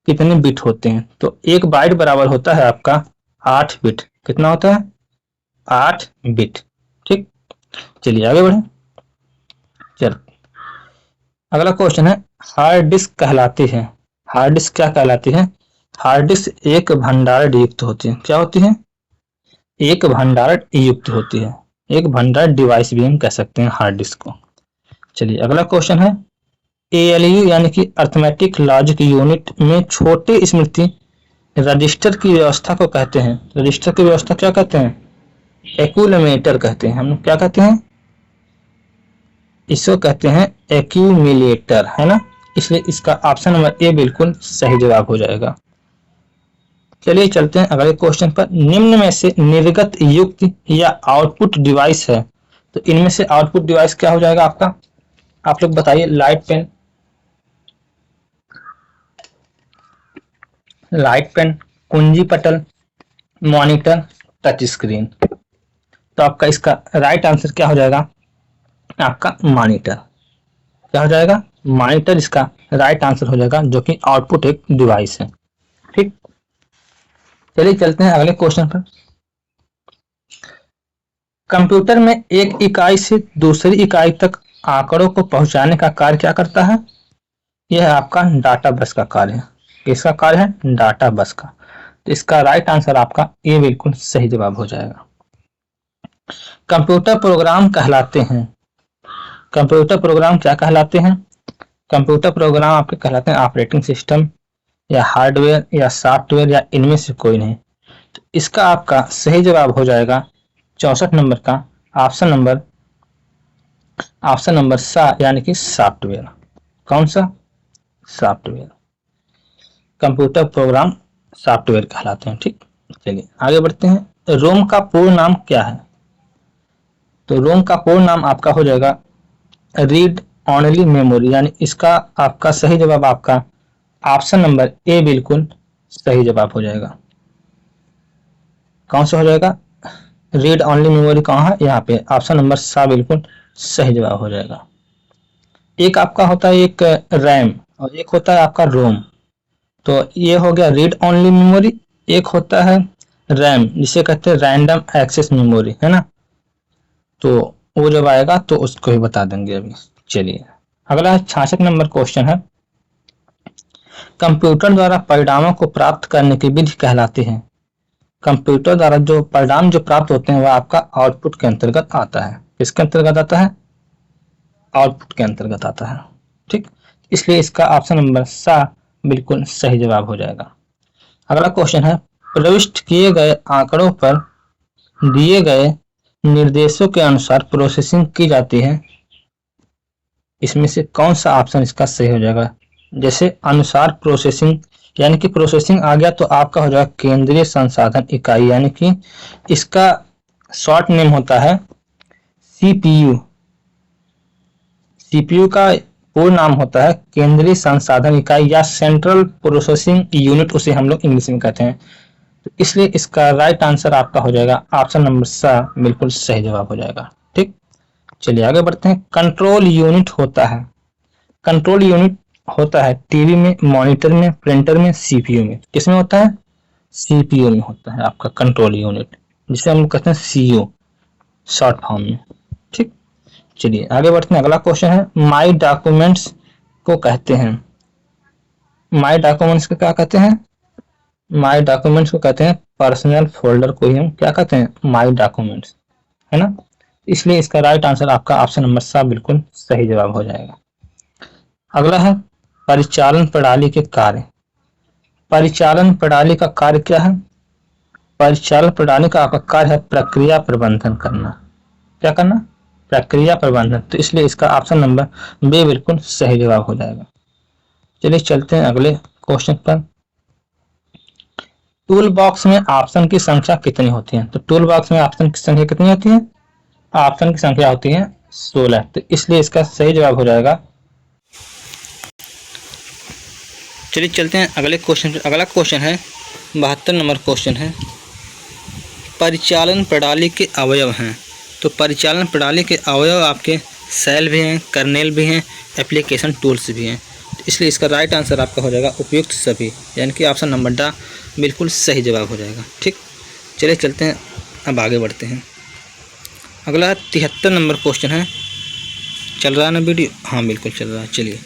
कितने बिट होते हैं? तो एक बाइट बराबर होता है आपका 8 बिट। कितना होता है? 8 बिट। ठीक, चलिए आगे बढ़े। चल अगला क्वेश्चन है हार्ड डिस्क कहलाती है। हार्ड डिस्क क्या कहलाती है? हार्ड डिस्क एक भंडारण युक्त होती है। क्या होती है? एक भंडारण युक्त होती है। एक भंडारण डिवाइस भी हम कह सकते हैं हार्ड डिस्क को। चलिए अगला क्वेश्चन है एएलयू यानी कि अर्थमेटिक लॉजिक यूनिट में छोटे स्मृति रजिस्टर की व्यवस्था को कहते हैं। रजिस्टर की व्यवस्था क्या कहते हैं? एक्यूमुलेटर कहते हैं। हम लोग क्या कहते हैं? इसको कहते हैं एक्यूमुलेटर, है ना। इसलिए इसका ऑप्शन नंबर ए बिल्कुल सही जवाब हो जाएगा। चलिए चलते हैं अगले क्वेश्चन पर। निम्न में से निर्गत युक्त या आउटपुट डिवाइस है, तो इनमें से आउटपुट डिवाइस क्या हो जाएगा आपका? आप लोग बताइए। लाइट पेन, लाइट पेन, कुंजी पटल, मॉनिटर, टच स्क्रीन। तो आपका इसका राइट आंसर क्या हो जाएगा? आपका मॉनिटर। क्या हो जाएगा? मॉनिटर इसका राइट आंसर हो जाएगा, जो कि आउटपुट एक डिवाइस है। ठीक, चलिए चलते हैं अगले क्वेश्चन पर। कंप्यूटर में एक इकाई से दूसरी इकाई तक आंकड़ों को पहुंचाने का कार्य क्या करता है? यह आपका डाटा बस का कार्य है। किसका कार्य है? डाटा बस का। तो इसका राइट आंसर आपका ए बिल्कुल सही जवाब हो जाएगा। कंप्यूटर प्रोग्राम कहलाते हैं। कंप्यूटर प्रोग्राम क्या कहलाते हैं? कंप्यूटर प्रोग्राम आपके कहलाते हैं ऑपरेटिंग सिस्टम या हार्डवेयर या सॉफ्टवेयर या इनमें से कोई नहीं। तो इसका आपका सही जवाब हो जाएगा 64 नंबर का ऑप्शन नंबर सा यानी कि सॉफ्टवेयर। कौन सा? सॉफ्टवेयर। कंप्यूटर प्रोग्राम सॉफ्टवेयर कहलाते हैं। ठीक, चलिए आगे बढ़ते हैं। रोम का पूर्ण नाम क्या है? तो रोम का पूर्ण नाम आपका हो जाएगा रीड ऑनली मेमोरी, यानी इसका आपका सही जवाब आपका ऑप्शन नंबर ए बिल्कुल सही जवाब हो जाएगा। कौन सा हो जाएगा? रीड ऑनली मेमोरी कहाँ है? यहाँ पे ऑप्शन नंबर सा बिल्कुल सही जवाब हो जाएगा। एक आपका होता है एक रैम और एक होता है आपका रोम। तो ये हो गया रीड ऑनली मेमोरी। एक होता है रैम जिसे कहते हैं रैंडम एक्सेस मेमोरी, है ना। तो वो जब आएगा तो उसको ही बता देंगे अभी। चलिए अगला 66 नंबर क्वेश्चन है। कंप्यूटर द्वारा परिणामों को प्राप्त करने की विधि कहलाती है। कंप्यूटर द्वारा जो परिणाम जो प्राप्त होते हैं वह आपका आउटपुट के अंतर्गत आता है। किसके अंतर्गत आता है? आउटपुट के अंतर्गत आता है। ठीक, इसलिए इसका ऑप्शन नंबर सा बिल्कुल सही जवाब हो जाएगा। अगला क्वेश्चन है, प्रविष्ट किए गए आंकड़ों पर दिए गए निर्देशों के अनुसार प्रोसेसिंग की जाती है। इसमें से कौन सा ऑप्शन इसका सही हो जाएगा? जैसे अनुसार प्रोसेसिंग, यानी कि प्रोसेसिंग आ गया तो आपका हो जाएगा केंद्रीय संसाधन इकाई, यानी कि इसका शॉर्ट नेम होता है सीपीयू। सीपीयू का पूर्ण नाम होता है केंद्रीय संसाधन इकाई या सेंट्रल प्रोसेसिंग यूनिट, उसे हम लोग इंग्लिश में कहते हैं। तो इसलिए इसका राइट आंसर आपका हो जाएगा ऑप्शन नंबर सा बिल्कुल सही जवाब हो जाएगा। ठीक, चलिए आगे बढ़ते हैं। कंट्रोल यूनिट होता है। कंट्रोल यूनिट होता है टीवी में, मॉनिटर में, प्रिंटर में, सीपीयू में। किसमें होता है? सीपीयू में होता है आपका कंट्रोल यूनिट, जिसे हम कहते हैं सीयू शॉर्ट फॉर्म में। ठीक, चलिए आगे बढ़ते हैं। अगला क्वेश्चन है, माई डॉक्यूमेंट्स को कहते हैं। माई डॉक्यूमेंट्स को क्या कहते हैं? माई डॉक्यूमेंट्स को कहते हैं पर्सनल फोल्डर को ही हम क्या कहते हैं? माई डॉक्यूमेंट्स, है ना। इसलिए इसका राइट आंसर आपका ऑप्शन नंबर सा बिल्कुल सही जवाब हो जाएगा। अगला है परिचालन प्रणाली के कार्य। परिचालन प्रणाली का कार्य क्या है? परिचालन प्रणाली का आपका कार्य है प्रक्रिया प्रबंधन करना। क्या करना? प्रक्रिया प्रबंधन। तो इसलिए इसका ऑप्शन नंबर बी बिल्कुल सही जवाब हो जाएगा। चलिए चलते हैं अगले क्वेश्चन पर। टूल बॉक्स में ऑप्शन की संख्या कितनी होती है? तो टूल बॉक्स में ऑप्शन की संख्या कितनी होती है? ऑप्शन की संख्या होती है 16। तो इसलिए इसका सही जवाब हो जाएगा। चलिए चलते हैं अगले क्वेश्चन पर। अगला क्वेश्चन है 72 नंबर क्वेश्चन है, परिचालन प्रणाली के अवयव हैं। तो परिचालन प्रणाली के अवयव आपके सेल भी हैं, कर्नेल भी हैं, एप्लीकेशन टूल्स भी हैं। तो इसलिए इसका राइट आंसर आपका हो जाएगा उपयुक्त सभी, यानी कि ऑप्शन नंबर ड बिल्कुल सही जवाब हो जाएगा। ठीक, चलिए चलते हैं अब आगे बढ़ते हैं। अगला 73 नंबर क्वेश्चन है। चल रहा है ना वीडियो? हाँ बिल्कुल चल रहा है। चलिए,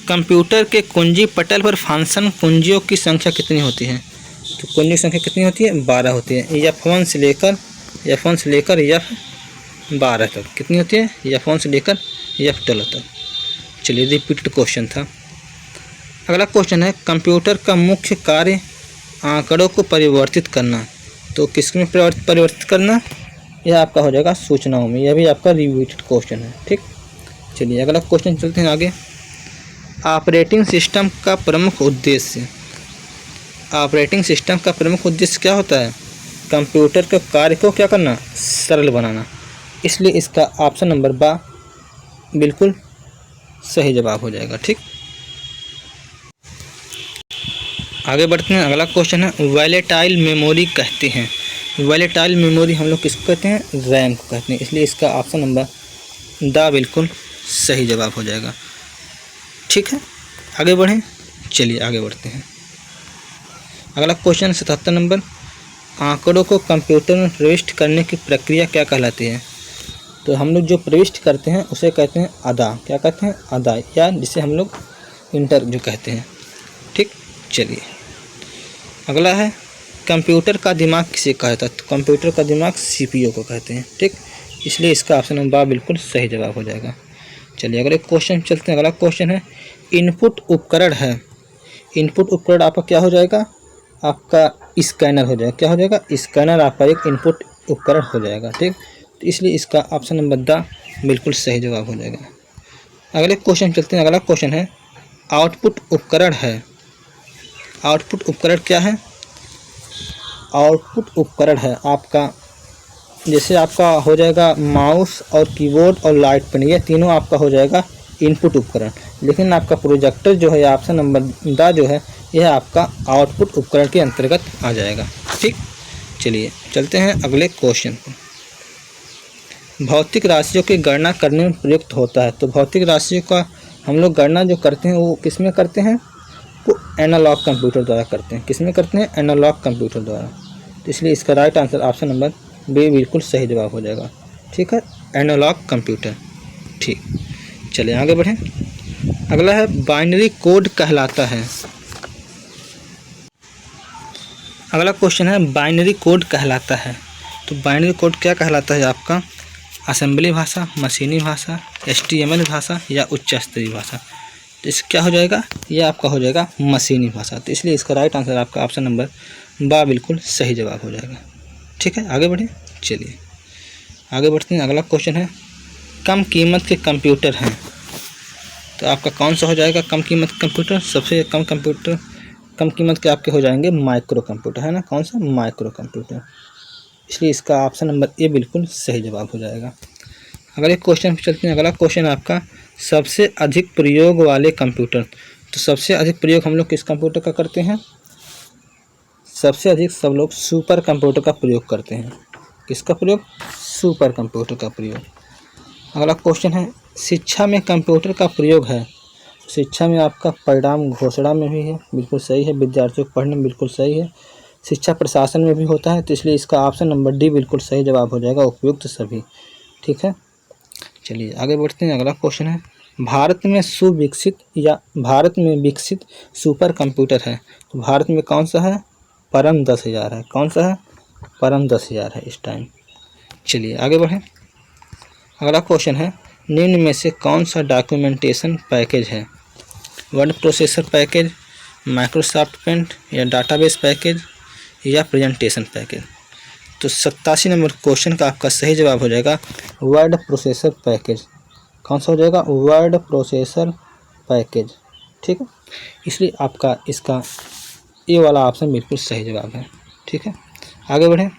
कंप्यूटर के कुंजी पटल पर फंक्शन कुंजियों की संख्या कितनी होती है? तो कुंजी की संख्या कितनी होती है? 12 होती है। F1 से लेकर F12 तक कितनी होती है? F1 से लेकर F12 तक। चलिए रिपीटेड क्वेश्चन था। अगला क्वेश्चन है, कंप्यूटर का मुख्य कार्य आंकड़ों को परिवर्तित करना। तो किसमें परिवर्तित करना? यह आपका हो जाएगा सूचनाओं में। यह भी आपका रिपीटेड क्वेश्चन है। ठीक, चलिए अगला क्वेश्चन चलते हैं आगे। ऑपरेटिंग सिस्टम का प्रमुख उद्देश्य। ऑपरेटिंग सिस्टम का प्रमुख उद्देश्य क्या होता है? कंप्यूटर के कार्य को क्या करना? सरल बनाना। इसलिए इसका ऑप्शन नंबर बा बिल्कुल सही जवाब हो जाएगा। ठीक, आगे बढ़ते हैं। अगला क्वेश्चन है, वॉलेटाइल मेमोरी कहते हैं। वॉलेटाइल मेमोरी हम लोग किसको कहते हैं? रैम को कहते हैं। इसलिए इसका ऑप्शन नंबर द बिल्कुल सही जवाब हो जाएगा। ठीक है, आगे बढ़ें। चलिए आगे बढ़ते हैं। अगला क्वेश्चन 77 नंबर, आंकड़ों को कंप्यूटर में प्रविष्ट करने की प्रक्रिया क्या कहलाती है? तो हम लोग जो प्रविष्ट करते हैं उसे कहते हैं अदा। क्या कहते हैं? अदा, या जिसे हम लोग इंटर जो कहते हैं। ठीक, चलिए अगला है कंप्यूटर का दिमाग किसे कहा जाता है? तो कंप्यूटर का दिमाग सीपीयू को कहते हैं। ठीक, इसलिए इसका ऑप्शन नंबर बा बिल्कुल सही जवाब हो जाएगा। चलिए अगले क्वेश्चन चलते हैं। अगला क्वेश्चन है इनपुट उपकरण है। इनपुट उपकरण आपका क्या हो जाएगा? आपका स्कैनर हो जाएगा। क्या हो जाएगा? स्कैनर आपका एक इनपुट उपकरण हो जाएगा। ठीक, तो इसलिए इसका ऑप्शन नंबर द बिल्कुल सही जवाब हो जाएगा। अगले क्वेश्चन चलते हैं। अगला क्वेश्चन है आउटपुट उपकरण है। आउटपुट उपकरण क्या है? आउटपुट उपकरण है आपका, जैसे आपका हो जाएगा माउस और कीबोर्ड और लाइट पेन, ये तीनों आपका हो जाएगा इनपुट उपकरण। लेकिन आपका प्रोजेक्टर जो है ऑप्शन नंबर द जो है यह आपका आउटपुट उपकरण के अंतर्गत आ जाएगा। ठीक, चलिए चलते हैं अगले क्वेश्चन पर। भौतिक राशियों की गणना करने में प्रयुक्त होता है। तो भौतिक राशियों का हम लोग गणना जो करते हैं वो किस में करते हैं? वो एनालॉग कंप्यूटर द्वारा करते हैं। किस में करते हैं? एनालॉग कंप्यूटर द्वारा। तो इसलिए इसका right answer option number B बिल्कुल सही जवाब हो जाएगा। ठीक है, एनालॉग कंप्यूटर। ठीक, चलिए आगे बढ़ें। अगला है बाइनरी कोड कहलाता है। अगला क्वेश्चन है बाइनरी कोड कहलाता है। तो बाइनरी कोड क्या कहलाता है आपका? असेंबली भाषा, मशीनी भाषा, HTML भाषा या उच्च स्तरीय भाषा। तो इस क्या हो जाएगा? ये आपका हो जाएगा मशीनी भाषा। तो इसलिए इसका राइट आंसर आपका ऑप्शन नंबर बा बिल्कुल सही जवाब हो जाएगा। ठीक है, आगे बढ़ें। चलिए आगे बढ़ते हैं। अगला क्वेश्चन है कम कीमत के कंप्यूटर हैं। तो आपका कौन सा हो जाएगा कम कीमत कंप्यूटर? सबसे कम कंप्यूटर कम कीमत के आपके हो जाएंगे माइक्रो कंप्यूटर, है ना। कौन सा? Micro computer. इसलिए इसका ऑप्शन नंबर ए बिल्कुल सही जवाब हो जाएगा। अगले क्वेश्चन पर चलते हैं। अगला क्वेश्चन आपका सबसे अधिक प्रयोग वाले कंप्यूटर। तो सबसे अधिक प्रयोग हम लोग किस कंप्यूटर का करते हैं? सबसे अधिक सब लोग सुपर कंप्यूटर का प्रयोग करते हैं। किसका प्रयोग? सुपर कंप्यूटर का प्रयोग। अगला क्वेश्चन है शिक्षा में कंप्यूटर का प्रयोग है। शिक्षा में आपका परिणाम घोषणा में भी है, बिल्कुल सही है। विद्यार्थियों को पढ़ने में बिल्कुल सही है। शिक्षा प्रशासन में भी होता है। तो इसलिए इसका ऑप्शन नंबर डी बिल्कुल सही जवाब हो जाएगा, उपयुक्त सभी। ठीक है, चलिए आगे बढ़ते हैं। अगला क्वेश्चन है भारत में सुविकसित या भारत में विकसित सुपर कंप्यूटर है। तो भारत में कौन सा है? परम 10,000 है। कौन सा है? परम 10,000 है इस टाइम। चलिए आगे बढ़ें। अगला क्वेश्चन है निम्न में से कौन सा डॉक्यूमेंटेशन पैकेज है? Word processor package, Microsoft paint या डाटाबेस पैकेज या प्रेजेंटेशन पैकेज। तो 87 नंबर क्वेश्चन का आपका सही जवाब हो जाएगा वर्ड प्रोसेसर पैकेज। कौन सा हो जाएगा? Word processor package. ठीक है, इसलिए आपका इसका ये वाला ऑप्शन बिल्कुल सही जवाब है। ठीक है, आगे बढ़ें।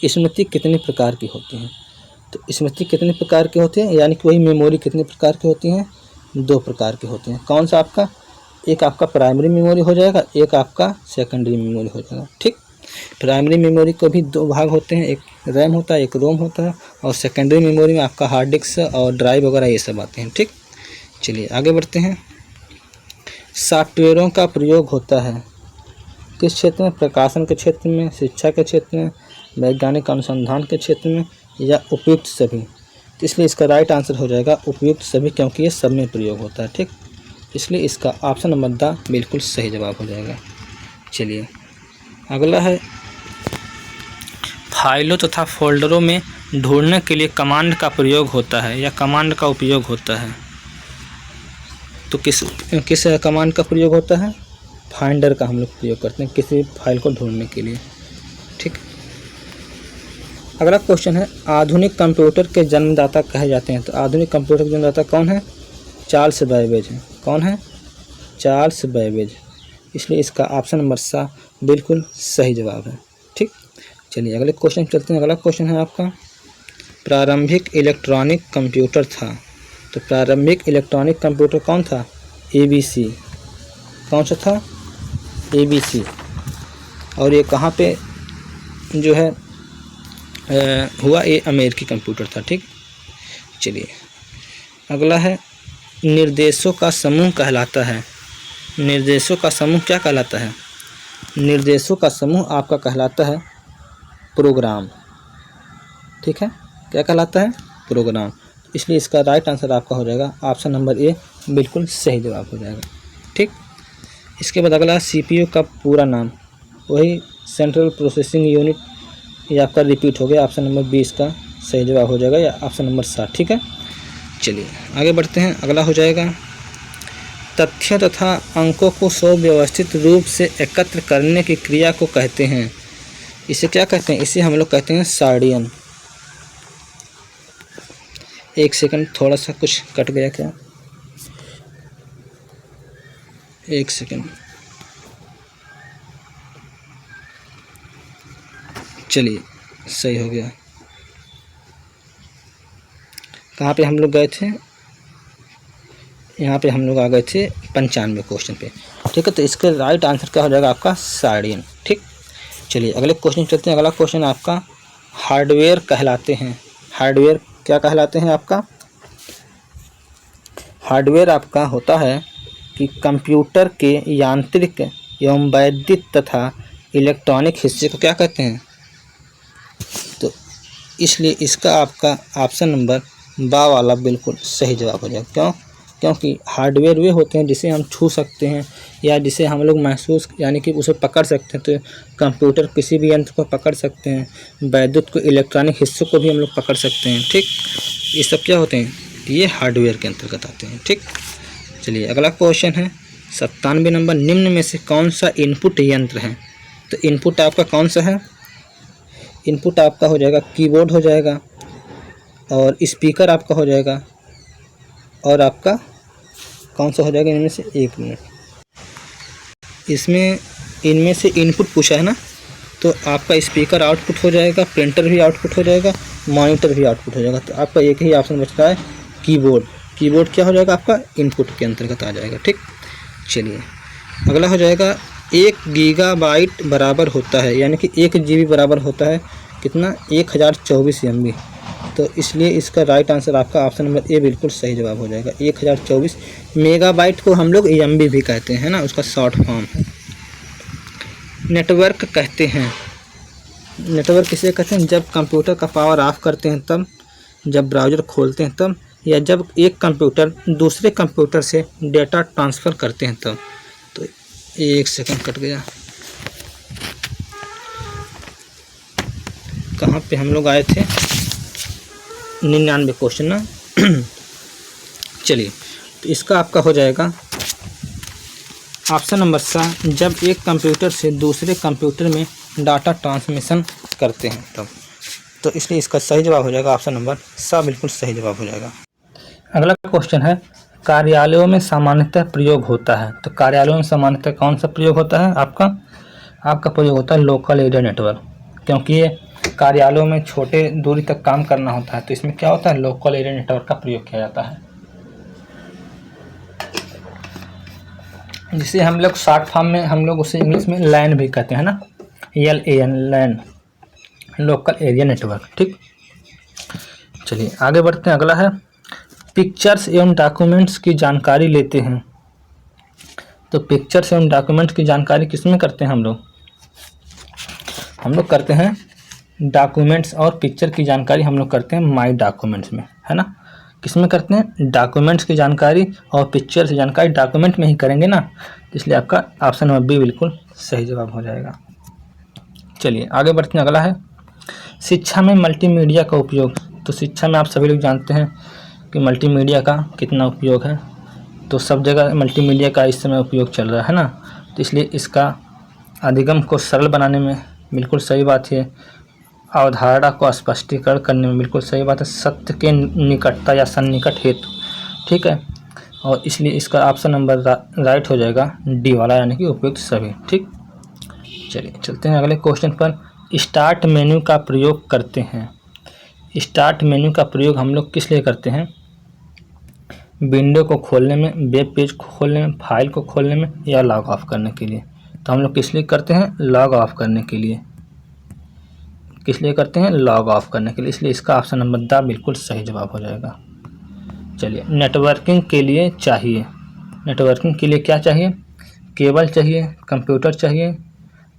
स्मृति कितने प्रकार की होती है? तो स्मृति कितने प्रकार की होती है, यानी कि वही मेमोरी कितने प्रकार की होती हैं? 2 प्रकार की होती हैं। कौन सा आपका? एक आपका प्राइमरी मेमोरी हो जाएगा, एक आपका सेकेंडरी मेमोरी हो जाएगा। ठीक, प्राइमरी मेमोरी को भी 2 भाग होते हैं, एक रैम होता है, एक रोम होता है। और सेकेंडरी मेमोरी में आपका हार्ड डिस्क और ड्राइव वगैरह ये सब आते हैं। ठीक, चलिए आगे बढ़ते हैं। सॉफ्टवेयरों का प्रयोग होता है किस क्षेत्र में? प्रकाशन के क्षेत्र में, शिक्षा के क्षेत्र में, वैज्ञानिक अनुसंधान के क्षेत्र में या उपयुक्त सभी। तो इसलिए इसका राइट आंसर हो जाएगा उपयुक्त सभी, क्योंकि ये सब में प्रयोग होता है। ठीक, इसलिए इसका ऑप्शन नंबर द बिल्कुल सही जवाब हो जाएगा। चलिए अगला है फाइलों तथा फोल्डरों में ढूंढने के लिए कमांड का प्रयोग होता है या कमांड का उपयोग होता है। तो किस कमांड का प्रयोग होता है? फाइंडर का हम लोग प्रयोग करते हैं किसी फाइल को ढूंढने के लिए। ठीक, अगला क्वेश्चन है आधुनिक कंप्यूटर के जन्मदाता कहे जाते हैं। तो आधुनिक कंप्यूटर के जन्मदाता कौन है? चार्ल्स बैबेज है। कौन है? Charles Babbage. इसलिए इसका ऑप्शन नंबर सा बिल्कुल सही जवाब है। ठीक, चलिए अगले क्वेश्चन चलते हैं। अगला क्वेश्चन है आपका प्रारंभिक इलेक्ट्रॉनिक कंप्यूटर था। तो प्रारंभिक इलेक्ट्रॉनिक कंप्यूटर कौन था? ABC। कौन सा था? ABC। और ये कहाँ पे जो है हुआ? ये अमेरिकी कंप्यूटर था। ठीक, चलिए अगला है निर्देशों का समूह कहलाता है। निर्देशों का समूह क्या कहलाता है? निर्देशों का समूह आपका कहलाता है प्रोग्राम। ठीक है, क्या कहलाता है? प्रोग्राम। इसलिए इसका राइट आंसर आपका हो जाएगा ऑप्शन नंबर ए, बिल्कुल सही जवाब हो जाएगा। ठीक, इसके बाद अगला सीपीयू का पूरा नाम, वही सेंट्रल प्रोसेसिंग यूनिट, ये आपका रिपीट हो गया। ऑप्शन नंबर 20 का सही जवाब हो जाएगा, या ऑप्शन नंबर 7। ठीक है, चलिए आगे बढ़ते हैं। अगला हो जाएगा तथ्य तथा अंकों को सुव्यवस्थित रूप से एकत्र करने की क्रिया को कहते हैं। इसे क्या कहते हैं? इसे हम लोग कहते हैं सार्डियन। एक सेकंड, थोड़ा सा कुछ कट गया क्या? एक सेकंड, चलिए सही हो गया। कहाँ पे हम लोग गए थे? यहाँ पे हम लोग आ गए थे 95 क्वेश्चन पे। ठीक है, तो इसका राइट आंसर क्या हो जाएगा आपका? सार्डियन। ठीक, चलिए अगले क्वेश्चन चलते हैं। अगला क्वेश्चन आपका हार्डवेयर कहलाते हैं। हार्डवेयर क्या कहलाते हैं आपका? हार्डवेयर आपका होता है कि कंप्यूटर के यांत्रिक एवं वैद्युत तथा इलेक्ट्रॉनिक हिस्से को क्या कहते हैं? तो इसलिए इसका आपका ऑप्शन नंबर बा वाला बिल्कुल सही जवाब हो जाएगा। क्यों? क्योंकि हार्डवेयर वे होते हैं जिसे हम छू सकते हैं या जिसे हम लोग महसूस यानी कि उसे पकड़ सकते हैं। तो कंप्यूटर किसी भी यंत्र को पकड़ सकते हैं, वैद्युत को, इलेक्ट्रॉनिक हिस्सों को भी हम लोग पकड़ सकते हैं। ठीक, ये सब क्या होते हैं? ये हार्डवेयर के अंतर्गत आते हैं। ठीक, चलिए अगला क्वेश्चन है 97 नंबर, निम्न में से कौन सा इनपुट यंत्र है? तो इनपुट आपका कौन सा है? इनपुट आपका हो जाएगा कीबोर्ड हो जाएगा, और स्पीकर आपका हो जाएगा, और आपका कौन सा हो जाएगा इनमें से? एक मिनट, इसमें इनमें से इनपुट पूछा है ना, तो आपका स्पीकर आउटपुट हो जाएगा, प्रिंटर भी आउटपुट हो जाएगा, मॉनिटर भी आउटपुट हो जाएगा। तो आपका एक ही ऑप्शन बचता है कीबोर्ड। कीबोर्ड क्या हो जाएगा आपका? इनपुट के अंतर्गत आ जाएगा। ठीक, चलिए अगला हो जाएगा 1 गीगाबाइट बराबर होता है, यानी कि 1 GB बराबर होता है कितना? 1024 MB। तो इसलिए इसका राइट आंसर आपका ऑप्शन नंबर ए बिल्कुल सही जवाब हो जाएगा। 1024 मेगाबाइट को हम लोग MB भी कहते हैं ना, उसका शॉर्ट फॉर्म है। नेटवर्क कहते हैं। नेटवर्क किसे कहते हैं? जब कंप्यूटर का पावर ऑफ करते हैं तब, जब ब्राउज़र खोलते हैं तब, या जब एक कंप्यूटर दूसरे कंप्यूटर से डेटा ट्रांसफ़र करते हैं तब। तो एक सेकंड कट गया, कहाँ पे हम लोग आए थे? 99 क्वेश्चन ना। चलिए, तो इसका आपका हो जाएगा ऑप्शन नंबर सा, जब एक कंप्यूटर से दूसरे कंप्यूटर में डाटा ट्रांसमिशन करते हैं तब। तो इसलिए इसका सही जवाब हो जाएगा ऑप्शन नंबर सा, बिल्कुल सही जवाब हो जाएगा। अगला क्वेश्चन है कार्यालयों में सामान्यतः प्रयोग होता है। तो कार्यालयों में सामान्यतः कौन सा प्रयोग होता है? आपका प्रयोग होता है लोकल एरिया नेटवर्क, क्योंकि ये कार्यालयों में छोटे दूरी तक काम करना होता है। तो इसमें क्या होता है? लोकल एरिया नेटवर्क का प्रयोग किया जाता है, जिसे हम लोग शॉर्ट फॉर्म में हम लोग उसे इंग्लिश में लैन भी कहते हैं ना, LAN, लैन, लोकल एरिया नेटवर्क। ठीक, चलिए आगे बढ़ते हैं। अगला है पिक्चर्स एवं डॉक्यूमेंट्स की जानकारी लेते हैं। तो पिक्चर्स एवं डॉक्यूमेंट्स की जानकारी किसमें करते हैं? हम लोग करते हैं डॉक्यूमेंट्स और पिक्चर की जानकारी हम लोग करते हैं माई डॉक्यूमेंट्स में, है ना। किसमें करते हैं? डॉक्यूमेंट्स की जानकारी और पिक्चर की जानकारी डॉक्यूमेंट में ही करेंगे ना, इसलिए आपका ऑप्शन नंबर बी बिल्कुल सही जवाब हो जाएगा। चलिए आगे बढ़ते हैं। अगला है शिक्षा में मल्टीमीडिया का उपयोग। तो शिक्षा में आप सभी लोग जानते हैं कि मल्टीमीडिया का कितना उपयोग है। तो सब जगह मल्टीमीडिया का इस समय उपयोग चल रहा है ना, तो इसलिए इसका अधिगम को सरल बनाने में बिल्कुल सही बात है, अवधारणा को स्पष्टीकरण करने में बिल्कुल सही बात है, सत्य के निकटता या सन्निकट हेतु, ठीक है। और इसलिए इसका ऑप्शन नंबर राइट हो जाएगा डी वाला, यानी कि उपयुक्त सभी। ठीक, चलिए चलते हैं अगले क्वेश्चन पर। स्टार्ट मेन्यू का प्रयोग करते हैं। स्टार्ट मेन्यू का प्रयोग हम लोग किस लिए करते हैं? विंडो को खोलने में, वेब पेज को खोलने में, फाइल को खोलने में, या लॉग ऑफ करने के लिए। तो हम लोग किस लिए करते हैं? लॉग ऑफ करने के लिए। किस लिए करते हैं? लॉग ऑफ करने के लिए। इसलिए इसका ऑप्शन नंबर द बिल्कुल सही जवाब हो जाएगा। चलिए, नेटवर्किंग के लिए चाहिए। नेटवर्किंग के लिए क्या चाहिए? केबल चाहिए, कंप्यूटर चाहिए,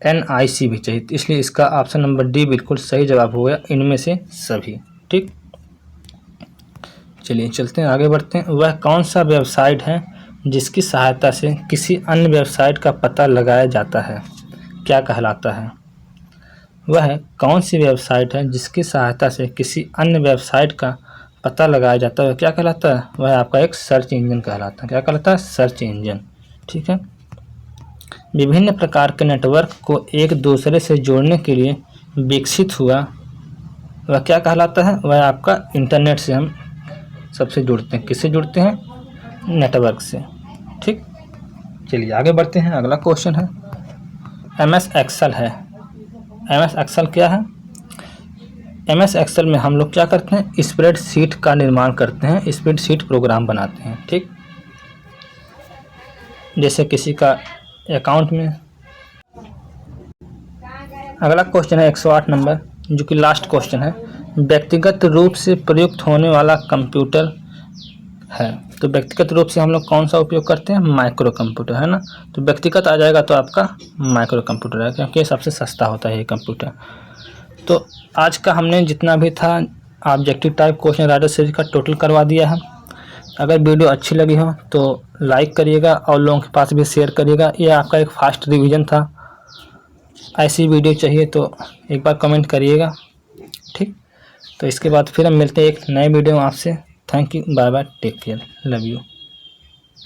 NIC भी चाहिए, तो इसलिए इसका ऑप्शन नंबर डी बिल्कुल सही जवाब हो गया, इनमें से सभी। ठीक, चलिए चलते हैं आगे बढ़ते हैं। वह कौन सा वेबसाइट है जिसकी सहायता से किसी अन्य वेबसाइट का पता लगाया जाता है, क्या कहलाता है? वह कौन सी वेबसाइट है जिसकी सहायता से किसी अन्य वेबसाइट का पता लगाया जाता है, क्या कहलाता है? वह आपका एक सर्च इंजन कहलाता है। क्या कहलाता है? Search engine. ठीक है। विभिन्न प्रकार के नेटवर्क को एक दूसरे से जोड़ने के लिए विकसित हुआ, वह क्या कहलाता है? वह आपका इंटरनेट से हम सबसे जुड़ते हैं। किससे जुड़ते हैं? नेटवर्क से। ठीक, चलिए आगे बढ़ते हैं। अगला क्वेश्चन है MS एक्सेल है। MS एक्सेल क्या है? MS एक्सेल में हम लोग क्या करते हैं? स्प्रेडशीट का निर्माण करते हैं, स्प्रेडशीट प्रोग्राम बनाते हैं। ठीक, जैसे किसी का अकाउंट में। अगला क्वेश्चन है 108 नंबर, जो कि लास्ट क्वेश्चन है। व्यक्तिगत रूप से प्रयुक्त होने वाला कंप्यूटर है, तो व्यक्तिगत रूप से हम लोग कौन सा उपयोग करते हैं? माइक्रो कंप्यूटर, है ना। तो व्यक्तिगत आ जाएगा तो आपका माइक्रो कंप्यूटर है, क्योंकि सबसे सस्ता होता है ये कंप्यूटर। तो आज का हमने जितना भी था objective type question writer series का टोटल करवा दिया है। अगर वीडियो अच्छी लगी हो तो लाइक करिएगा और लोगों के पास भी शेयर करिएगा। ये आपका एक फास्ट रिवीजन था। ऐसी वीडियो चाहिए तो एक बार कमेंट करिएगा। ठीक, तो इसके बाद फिर हम मिलते हैं एक नए वीडियो में आपसे। Thank you, bye bye, take care, love you.